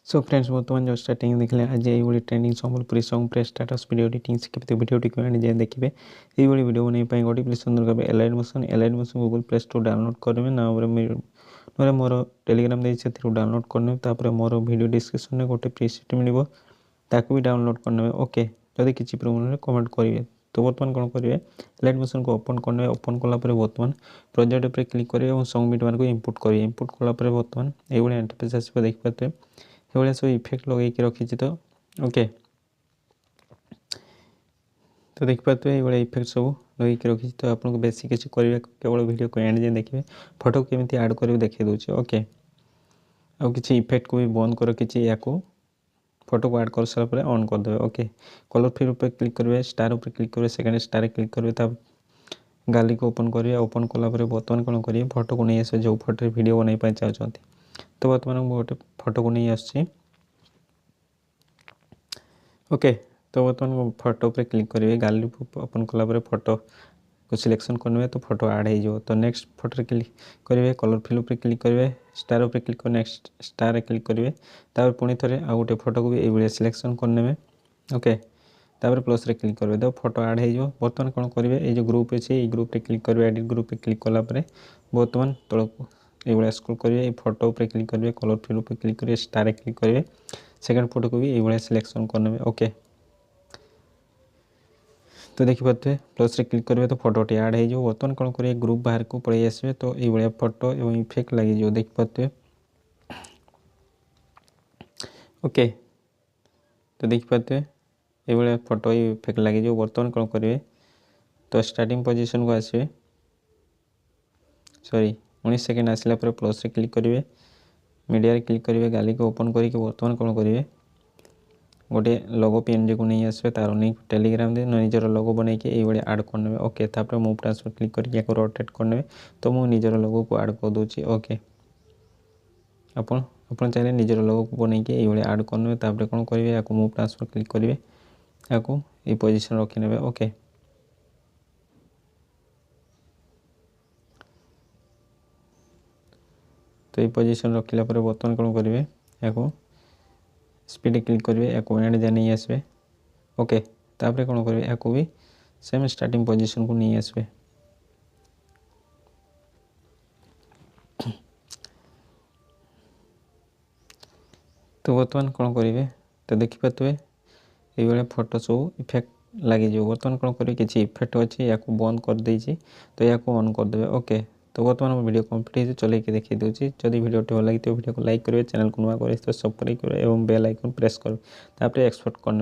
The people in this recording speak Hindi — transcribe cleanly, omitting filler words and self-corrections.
सो फ्रेंड्स बर्तमान जो स्टार्टिंग देखले आज ये ट्रेंडिंग संबलपुरी सॉन्ग प्रे स्टेटस वीडियो एडिटिंग शिखिबे वीडियो को आनी जाए देखिए ये वीडियो बनै पई गोटी प्लीज सुंदर भाबे alight motion Google play store download करबे ना मोर टेलीग्राम दे से डाउनलोड करने तापर मोर वीडियो डिस्क्रिप्शन में गोटे प्रीसेट मिलिबो ताकू भी डाउनलोड करने ओके जदि किछि प्रॉब्लम कमेंट करिवे तो बर्तमान कोन करिवे एलाइड मोशन को ओपन करने ओपन कला पर बर्तमान प्रोजेक्ट पर क्लिक करिवे और सॉन्ग वीडियो को इंपोर्ट करिवे इंपोर्ट कला पर बर्तमान ए बळे इंटरफेस आसीबो देख पाते ये सब इफेक्ट लगे रखी तो ओके तो देख पाते ये इफेक्ट सब लगे रखी तो आपको बेसी किसी कर केवल वीडियो को एंड जाए देखिए फोटो केमी ऐड कर देखे दूचे ओके आउ किसी इफेक्ट को भी बंद कर किसी या फोटो को ऐड कर सारा ऑन कर दे ओके कलर फिल पर क्लिक करेंगे स्टार पर क्लिक करेंगे सेकेंड स्टार क्लिक करेंगे तब गाली को ओपन करेंगे ओपन कलापर बर्तमान कौन करेंगे फोटो को नहीं आस जो फोटो वीडियो बनवाई चाहते तो बर्तमान गोटे फोटो को नहीं आस ओके तो बर्तमान फोटो पर क्लिक करेंगे गाली ओपन कलापर फोटो को सिलेक्शन करने तो फोटो ऐड हो तो नेक्स्ट फोटो क्लिक करेंगे कलर फिल पर क्लिक करेंगे स्टार पर क्लिक कर नेक्स्ट स्टार क्लिक करेंगे तापर पुणी थे आ गोटे फोटो को भी ये सिलेक्शन करने ओके तापर प्लस रे क्लिक करेंगे तो फोटो ऐड हो बर्तमान कौन करेंगे ये जो ग्रुप अच्छे ग्रुप रे क्लिक करेंगे एडिट ग्रुप पे क्लिक कलापर बर्तमान तलक ये स्क्रॉल करेंगे फोटो पर क्लिक करेंगे कलर फिल पर क्लिक करेंगे स्टार क्लिक करेंगे सेकेंड फोटो को भी ये सिलेक्शन करने ओके तो देखी पाते प्लस रे क्लिक करेंगे तो फोटोटी ऐड हो बर्तमान कौन करेंगे ग्रुप बाहर को पड़े आसवे तो ये फोटो और इफेक्ट लगे देख पाते ओके तो देख पाते ये फोटो इफेक्ट लगे बर्तमान कौन करेंगे तो स्टार्टिंग पोजीशन को आसवे सॉरी 19 सेकेंड आसला पर प्लस रे क्लिक करेंगे मीडिया रे क्लिक करेंगे गाली को ओपन करके बर्तमान कौन करेंगे गोटे लोगो पीएनजी को नहीं आसवे तार नहीं टेलीग्राम दे निजर लोगो बन के ये ऐड करने ओके तापर मूव ट्रांसफर क्लिक करके रोटेट करने तो मुझे निजर लोगो को ऐड कर दूची ओके अपन चाहिए निजर लोगो को बन के ये ऐड करने तापर कौन करेंगे या मूव ट्रांसफर क्लिक करेंगे या पोजिशन रखी ने ओके तो ये पोजिशन रखला बर्तमान कौन करेंगे या स्पीड क्लिक करेंगे या एंड जाए नहीं आसवे ओके तापर कौन करेंगे या भी सेम स्टार्टिंग पोजीशन को नहीं आसवे तो बर्तमान कौन करेंगे तो देखिपे ये फोटो सब इफेक्ट लगे बर्तमान कौन करेंगे किसी इफेक्ट अच्छे या बंद कर देछि तो या ऑन कर देवे ओके तो बर्तमान वीडियो कंप्लीट चल के देखी दूसरी जदि वीडियो भल लगी तो वीडियो को लाइक करेंगे चैनल को नुआ करेंगे तो सब्सक्राइब करेंगे और बेल आइकन प्रेस करेंगे एक्सपोर्ट करने